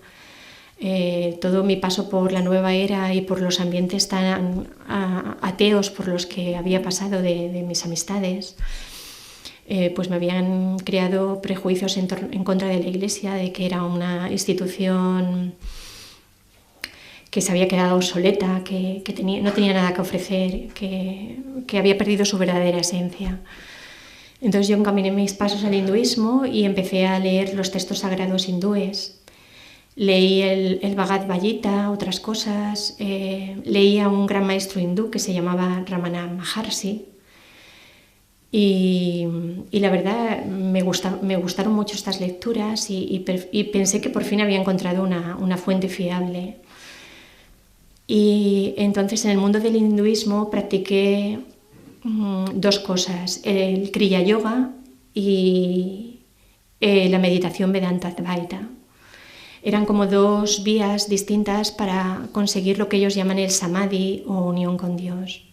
Todo mi paso por la nueva era y por los ambientes tan ateos por los que había pasado de mis amistades, pues me habían creado prejuicios en contra de la Iglesia, de que era una institución que se había quedado obsoleta, que no tenía nada que ofrecer, que había perdido su verdadera esencia. Entonces yo encaminé mis pasos al hinduismo y empecé a leer los textos sagrados hindúes. Leí el Bhagavad Gita, otras cosas, leí a un gran maestro hindú que se llamaba Ramana Maharshi y la verdad me gustaron mucho estas lecturas y pensé que por fin había encontrado una fuente fiable. Y entonces en el mundo del hinduismo practiqué dos cosas, el Kriya Yoga y la meditación Vedanta Advaita. Eran como dos vías distintas para conseguir lo que ellos llaman el samadhi o unión con Dios.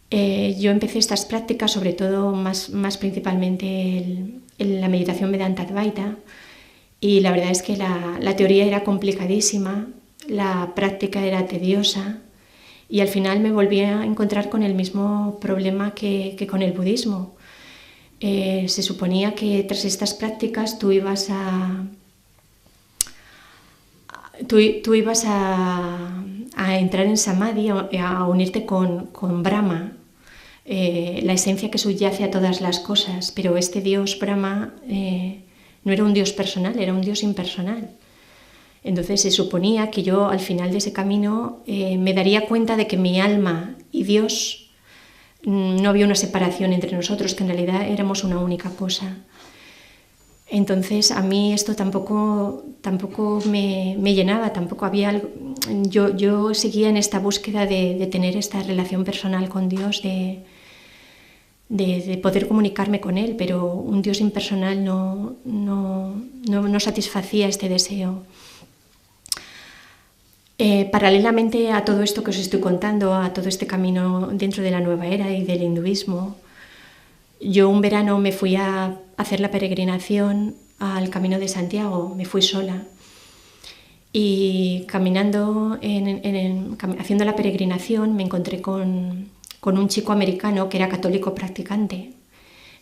Yo empecé estas prácticas, sobre todo más principalmente la meditación Vedanta Advaita, y la verdad es que la teoría era complicadísima, la práctica era tediosa y al final me volví a encontrar con el mismo problema que con el budismo. Se suponía que tras estas prácticas tú ibas a entrar en samadhi, a unirte con Brahma, la esencia que subyace a todas las cosas, pero este Dios Brahma no era un Dios personal, era un Dios impersonal. Entonces se suponía que yo al final de ese camino me daría cuenta de que mi alma y Dios no había una separación entre nosotros, que en realidad éramos una única cosa. Entonces a mí esto tampoco me llenaba, tampoco había algo. Yo seguía en esta búsqueda de tener esta relación personal con Dios, de poder comunicarme con Él, pero un Dios impersonal no satisfacía este deseo. Paralelamente a todo esto que os estoy contando, a todo este camino dentro de la nueva era y del hinduismo, yo un verano me fui a hacer la peregrinación al Camino de Santiago, me fui sola y caminando, haciendo la peregrinación me encontré con un chico americano que era católico practicante.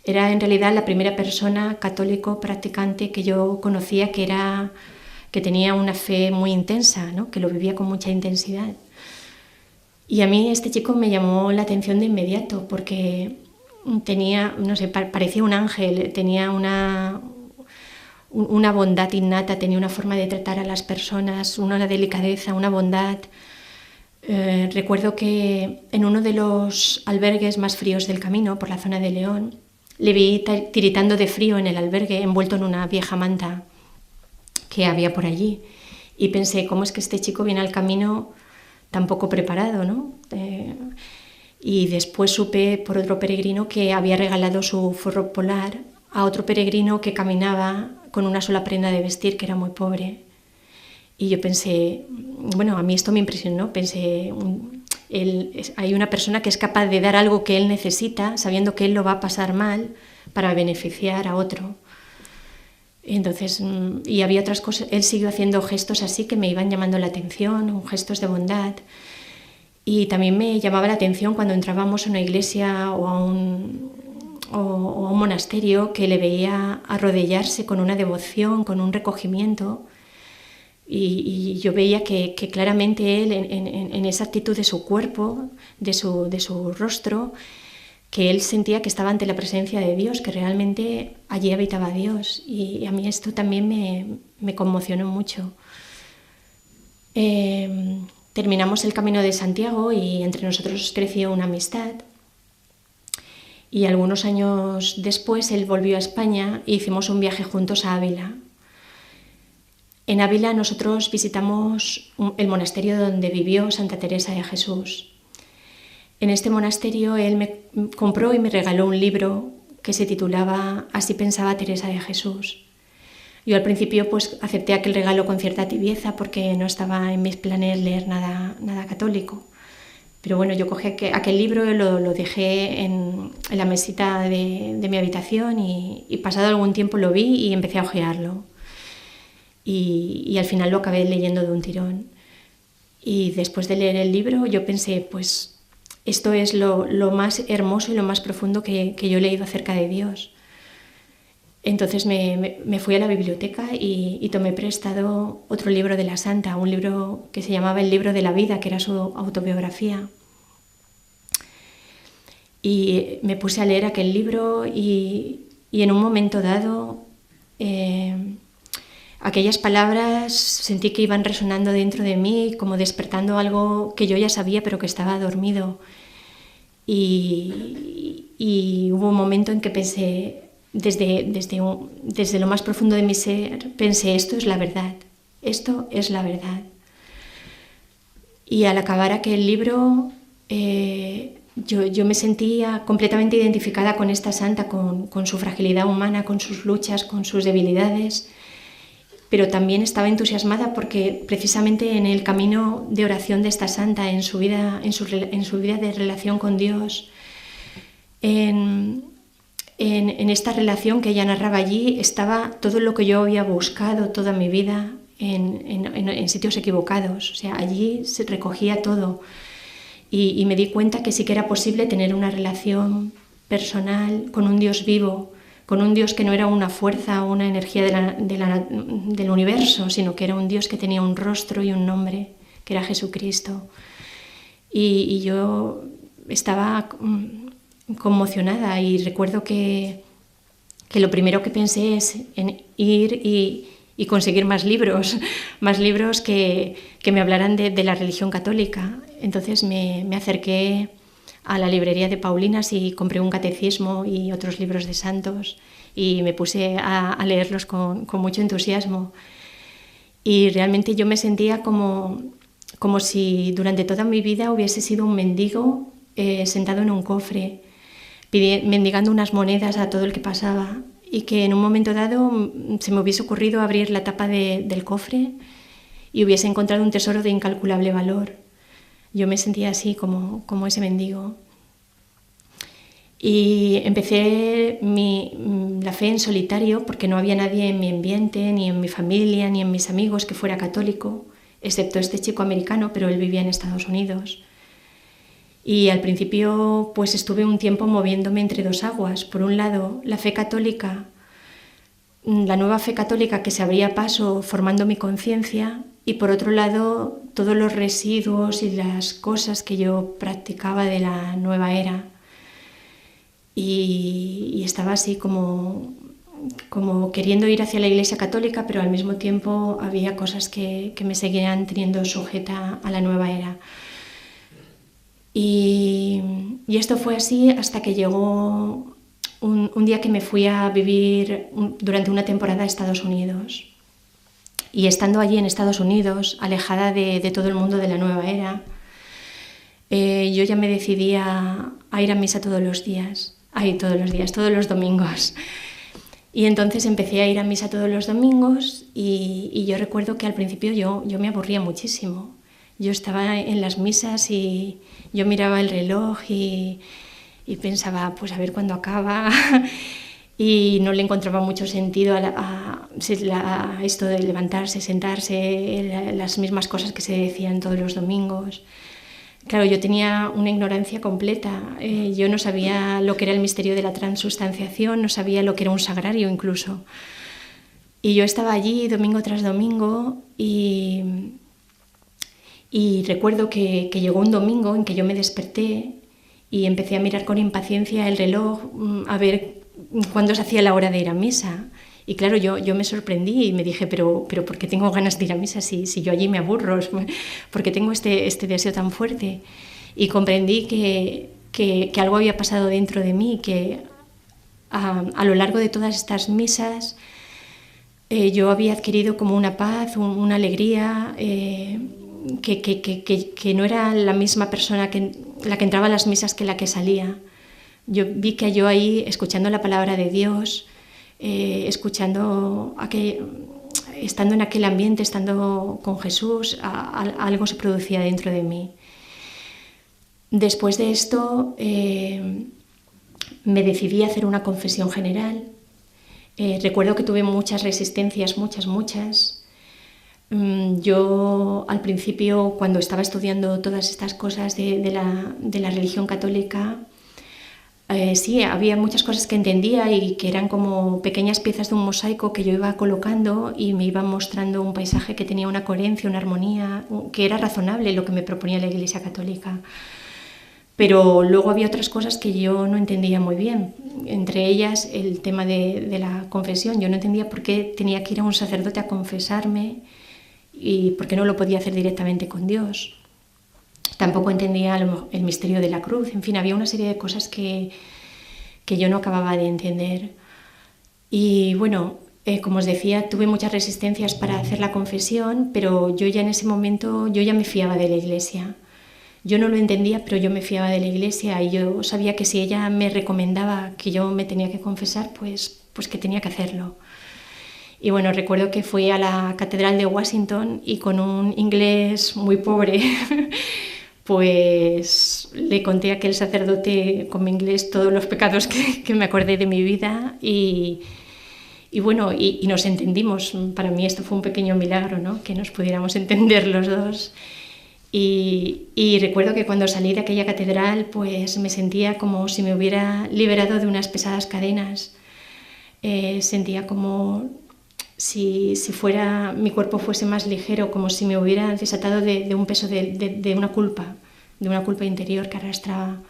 Era en realidad la primera persona católico practicante que yo conocía que tenía una fe muy intensa, ¿no? Que lo vivía con mucha intensidad. Y a mí este chico me llamó la atención de inmediato porque tenía, no sé, parecía un ángel, tenía una bondad innata, tenía una forma de tratar a las personas, una delicadeza, una bondad. Recuerdo que en uno de los albergues más fríos del camino, por la zona de León, le vi tiritando de frío en el albergue, envuelto en una vieja manta que había por allí. Y pensé, ¿cómo es que este chico viene al camino tan poco preparado, ¿no? Y después supe por otro peregrino que había regalado su forro polar a otro peregrino que caminaba con una sola prenda de vestir, que era muy pobre. Y yo pensé, bueno, a mí esto me impresionó, pensé, hay una persona que es capaz de dar algo que él necesita, sabiendo que él lo va a pasar mal, para beneficiar a otro. Entonces, y había otras cosas, él siguió haciendo gestos así que me iban llamando la atención, gestos de bondad. Y también me llamaba la atención cuando entrábamos a una iglesia o a un monasterio, que le veía arrodillarse con una devoción, con un recogimiento. Y yo veía que claramente él, en esa actitud de su cuerpo, de su rostro, que él sentía que estaba ante la presencia de Dios, que realmente allí habitaba Dios. Y a mí esto también me conmocionó mucho. Terminamos el Camino de Santiago y entre nosotros creció una amistad. Y algunos años después él volvió a España e hicimos un viaje juntos a Ávila. En Ávila nosotros visitamos el monasterio donde vivió Santa Teresa de Jesús. En este monasterio él me compró y me regaló un libro que se titulaba Así pensaba Teresa de Jesús. Yo al principio pues acepté aquel regalo con cierta tibieza porque no estaba en mis planes leer nada católico. Pero bueno, yo cogí aquel libro y lo dejé en la mesita de mi habitación y pasado algún tiempo lo vi y empecé a hojearlo. Y al final lo acabé leyendo de un tirón. Y después de leer el libro yo pensé, pues esto es lo más hermoso y lo más profundo que yo he leído acerca de Dios. Entonces me fui a la biblioteca y tomé prestado otro libro de la Santa, un libro que se llamaba El libro de la vida, que era su autobiografía. Y me puse a leer aquel libro y en un momento dado aquellas palabras sentí que iban resonando dentro de mí, como despertando algo que yo ya sabía pero que estaba dormido. Y hubo un momento en que pensé, desde lo más profundo de mi ser, pensé, esto es la verdad, esto es la verdad. Y al acabar aquel libro, yo me sentía completamente identificada con esta santa, con su fragilidad humana, con sus luchas, con sus debilidades, pero también estaba entusiasmada porque precisamente en el camino de oración de esta santa, en su vida de relación con Dios, en esta relación que ella narraba allí, estaba todo lo que yo había buscado toda mi vida en sitios equivocados. O sea, allí se recogía todo. Y me di cuenta que sí que era posible tener una relación personal con un Dios vivo, con un Dios que no era una fuerza o una energía del universo, sino que era un Dios que tenía un rostro y un nombre, que era Jesucristo. Y yo estaba conmocionada y recuerdo que lo primero que pensé es en ir y conseguir más libros que me hablaran de la religión católica. Entonces me acerqué a la librería de Paulinas y compré un catecismo y otros libros de santos y me puse a leerlos con mucho entusiasmo. Y realmente yo me sentía como si durante toda mi vida hubiese sido un mendigo sentado en un cofre, mendigando unas monedas a todo el que pasaba, y que en un momento dado se me hubiese ocurrido abrir la tapa del cofre y hubiese encontrado un tesoro de incalculable valor. Yo me sentía así como ese mendigo. Y empecé la fe en solitario porque no había nadie en mi ambiente, ni en mi familia, ni en mis amigos que fuera católico, excepto este chico americano, pero él vivía en Estados Unidos. Y al principio pues estuve un tiempo moviéndome entre dos aguas. Por un lado, la fe católica, la nueva fe católica que se abría paso formando mi conciencia, y por otro lado, todos los residuos y las cosas que yo practicaba de la nueva era. Y estaba así como queriendo ir hacia la Iglesia católica, pero al mismo tiempo había cosas que me seguían teniendo sujeta a la nueva era. Y esto fue así hasta que llegó un día que me fui a vivir durante una temporada a Estados Unidos. Y estando allí en Estados Unidos, alejada de todo el mundo de la nueva era, yo ya me decidí a ir a misa todos los domingos. Y entonces empecé a ir a misa todos los domingos y yo recuerdo que al principio yo me aburría muchísimo. Yo estaba en las misas y yo miraba el reloj y pensaba, pues a ver cuándo acaba. Y no le encontraba mucho sentido a esto de levantarse, sentarse, las mismas cosas que se decían todos los domingos. Claro, yo tenía una ignorancia completa. Yo no sabía lo que era el misterio de la transustanciación, no sabía lo que era un sagrario incluso. Y yo estaba allí domingo tras domingo y recuerdo que llegó un domingo en que yo me desperté y empecé a mirar con impaciencia el reloj a ver cuándo se hacía la hora de ir a misa. Y claro, yo me sorprendí y me dije, pero ¿por qué tengo ganas de ir a misa si yo allí me aburro? ¿Por qué tengo este deseo tan fuerte? Y comprendí que que algo había pasado dentro de mí, que a lo largo de todas estas misas yo había adquirido como una paz, una alegría, que no era la misma persona la que entraba a las misas que la que salía. Yo vi que yo ahí, escuchando la palabra de Dios, estando en aquel ambiente, estando con Jesús, algo se producía dentro de mí. Después de esto me decidí a hacer una confesión general. Recuerdo que tuve muchas resistencias, muchas. Yo al principio, cuando estaba estudiando todas estas cosas de la religión católica, sí, había muchas cosas que entendía y que eran como pequeñas piezas de un mosaico que yo iba colocando y me iban mostrando un paisaje que tenía una coherencia, una armonía, que era razonable lo que me proponía la Iglesia Católica. Pero luego había otras cosas que yo no entendía muy bien, entre ellas el tema de la confesión. Yo no entendía por qué tenía que ir a un sacerdote a confesarme y por qué no lo podía hacer directamente con Dios. Tampoco entendía el misterio de la cruz. En fin, había una serie de cosas que yo no acababa de entender. Y bueno, como os decía, tuve muchas resistencias para hacer la confesión, pero yo ya en ese momento yo ya me fiaba de la Iglesia. Yo no lo entendía, pero yo me fiaba de la Iglesia y yo sabía que si ella me recomendaba que yo me tenía que confesar, pues que tenía que hacerlo. Y bueno, recuerdo que fui a la Catedral de Washington y con un inglés muy pobre, pues le conté a aquel sacerdote con mi inglés todos los pecados que me acordé de mi vida y bueno, y nos entendimos. Para mí esto fue un pequeño milagro, ¿no? Que nos pudiéramos entender los dos. Y recuerdo que cuando salí de aquella catedral pues me sentía como si me hubiera liberado de unas pesadas cadenas. Sentía como si mi cuerpo fuese más ligero, como si me hubiera desatado de un peso de una culpa interior que arrastraba.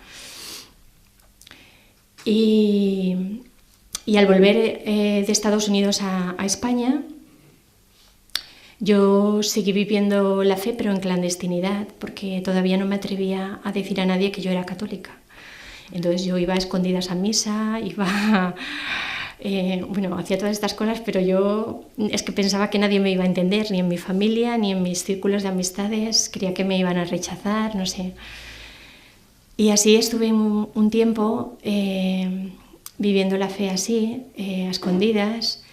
Y al volver de Estados Unidos a España, yo seguí viviendo la fe, pero en clandestinidad, porque todavía no me atrevía a decir a nadie que yo era católica. Entonces yo iba a escondidas a misa, hacía todas estas cosas, pero yo es que pensaba que nadie me iba a entender, ni en mi familia, ni en mis círculos de amistades, creía que me iban a rechazar, no sé. Y así estuve un tiempo viviendo la fe así, a escondidas,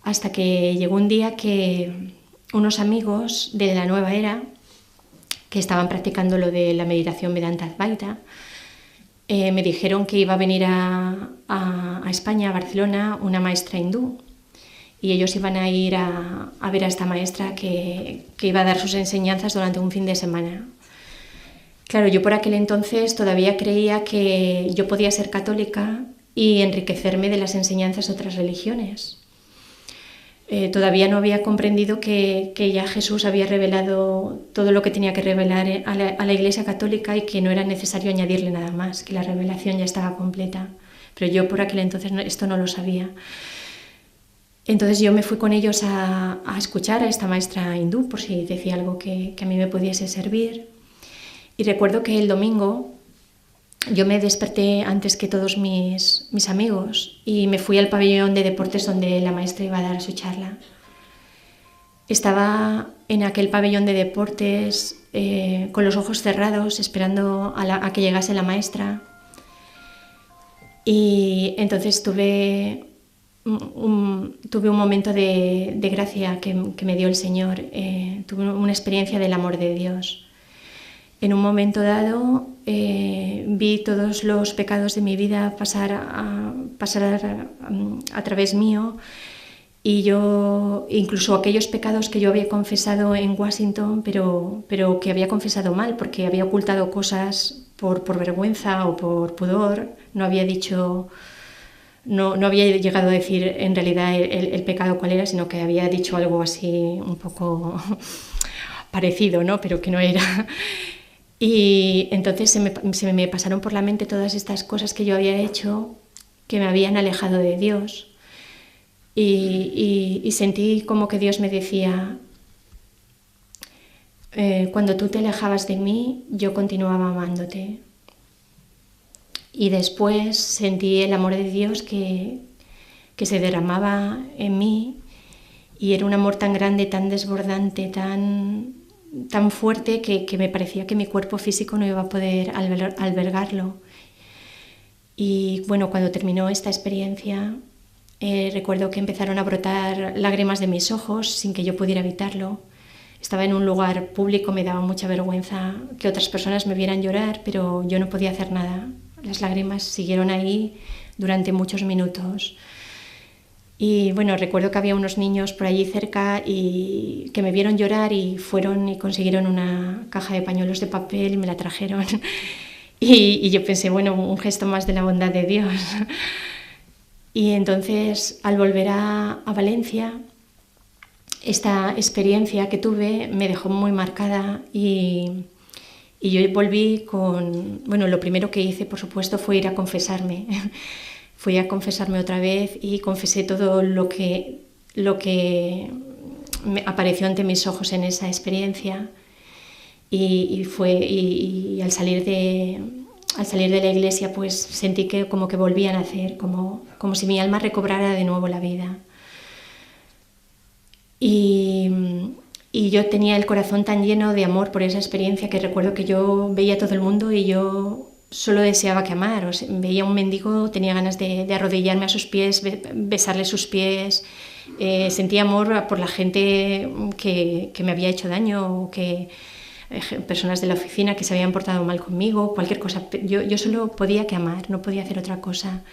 hasta que llegó un día que unos amigos de la nueva era, que estaban practicando lo de la meditación Vedanta Advaita, me dijeron que iba a venir a España, a Barcelona, una maestra hindú. Y ellos iban a ir a ver a esta maestra que iba a dar sus enseñanzas durante un fin de semana. Claro, yo por aquel entonces todavía creía que yo podía ser católica y enriquecerme de las enseñanzas de otras religiones. Todavía no había comprendido que ya Jesús había revelado todo lo que tenía que revelar a la Iglesia Católica y que no era necesario añadirle nada más, que la revelación ya estaba completa. Pero yo por aquel entonces esto no lo sabía. Entonces yo me fui con ellos a escuchar a esta maestra hindú por si decía algo que a mí me pudiese servir. Y recuerdo que el domingo yo me desperté antes que todos mis amigos y me fui al pabellón de deportes donde la maestra iba a dar su charla. Estaba en aquel pabellón de deportes con los ojos cerrados esperando a que llegase la maestra y entonces tuve un momento de gracia que me dio el Señor. Tuve una experiencia del amor de Dios. En un momento dado vi todos los pecados de mi vida pasar a través mío y yo, incluso aquellos pecados que yo había confesado en Washington, pero que había confesado mal porque había ocultado cosas por vergüenza o por pudor, no había llegado a decir en realidad el pecado cuál era, sino que había dicho algo así un poco parecido, ¿no? Pero que no era. Y entonces se me pasaron por la mente todas estas cosas que yo había hecho que me habían alejado de Dios y sentí como que Dios me decía, cuando tú te alejabas de mí, yo continuaba amándote. Y después sentí el amor de Dios que se derramaba en mí, y era un amor tan grande, tan desbordante, tan fuerte que me parecía que mi cuerpo físico no iba a poder albergarlo. Y bueno, cuando terminó esta experiencia, recuerdo que empezaron a brotar lágrimas de mis ojos sin que yo pudiera evitarlo. Estaba en un lugar público, me daba mucha vergüenza que otras personas me vieran llorar, pero yo no podía hacer nada. Las lágrimas siguieron ahí durante muchos minutos. Y bueno, recuerdo que había unos niños por allí cerca y que me vieron llorar y fueron y consiguieron una caja de pañuelos de papel y me la trajeron. Y yo pensé, bueno, un gesto más de la bondad de Dios. Y entonces, al volver a Valencia, esta experiencia que tuve me dejó muy marcada y yo volví con... Bueno, lo primero que hice, por supuesto, fue ir a confesarme. Fui a confesarme otra vez y confesé todo lo que me apareció ante mis ojos en esa experiencia. Y al salir de la iglesia, pues sentí que como que volvía a nacer, como si mi alma recobrara de nuevo la vida. Y yo tenía el corazón tan lleno de amor por esa experiencia que recuerdo que yo veía a todo el mundo y yo solo deseaba que amar. O sea, veía a un mendigo, tenía ganas de arrodillarme a sus pies, besarle sus pies. Sentía amor por la gente que me había hecho daño, o que personas de la oficina que se habían portado mal conmigo, cualquier cosa. Yo solo podía que amar, no podía hacer otra cosa.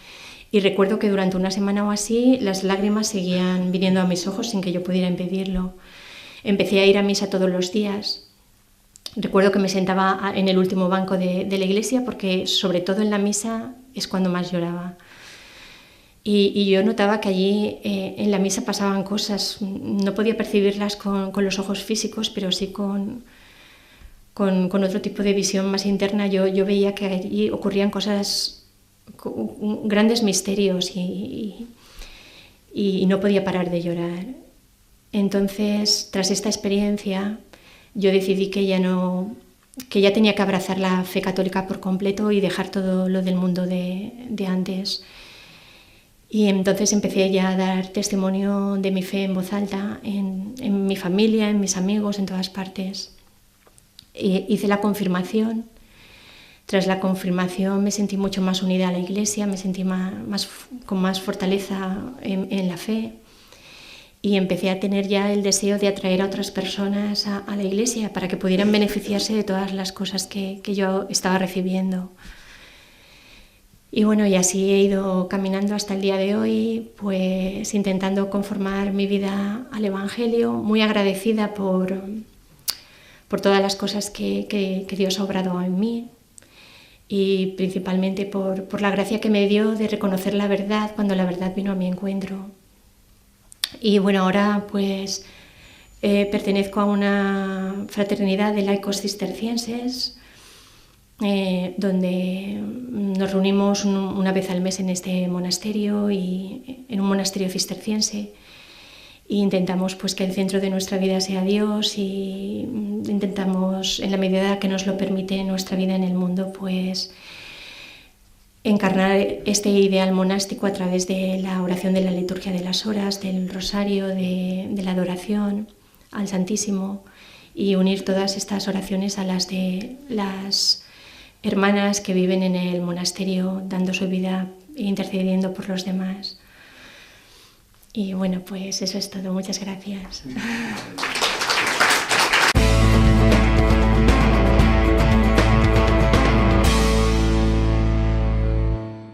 Y recuerdo que durante una semana o así las lágrimas seguían viniendo a mis ojos sin que yo pudiera impedirlo. Empecé a ir a misa todos los días. Recuerdo que me sentaba en el último banco de la iglesia porque sobre todo en la misa es cuando más lloraba. Y yo notaba que allí en la misa pasaban cosas. No podía percibirlas con los ojos físicos, pero sí con otro tipo de visión más interna. Yo veía que allí ocurrían cosas, grandes misterios y no podía parar de llorar. Entonces, tras esta experiencia, yo decidí que ya tenía que abrazar la fe católica por completo y dejar todo lo del mundo de antes. Y entonces empecé ya a dar testimonio de mi fe en voz alta, en mi familia, en mis amigos, en todas partes. Hice la confirmación. Tras la confirmación me sentí mucho más unida a la iglesia, me sentí con más fortaleza en la fe. Y empecé a tener ya el deseo de atraer a otras personas a la iglesia para que pudieran beneficiarse de todas las cosas que yo estaba recibiendo. Y bueno, y así he ido caminando hasta el día de hoy, pues intentando conformar mi vida al Evangelio, muy agradecida por todas las cosas que Dios ha obrado en mí y principalmente por la gracia que me dio de reconocer la verdad cuando la verdad vino a mi encuentro. Y bueno, ahora pues pertenezco a una fraternidad de laicos cistercienses donde nos reunimos una vez al mes en este monasterio, y en un monasterio cisterciense, e intentamos pues que el centro de nuestra vida sea Dios, y intentamos, en la medida que nos lo permite nuestra vida en el mundo, pues encarnar este ideal monástico a través de la oración de la liturgia de las horas, del rosario, de la adoración al Santísimo, y unir todas estas oraciones a las de las hermanas que viven en el monasterio, dando su vida e intercediendo por los demás. Y bueno, pues eso es todo. Muchas gracias.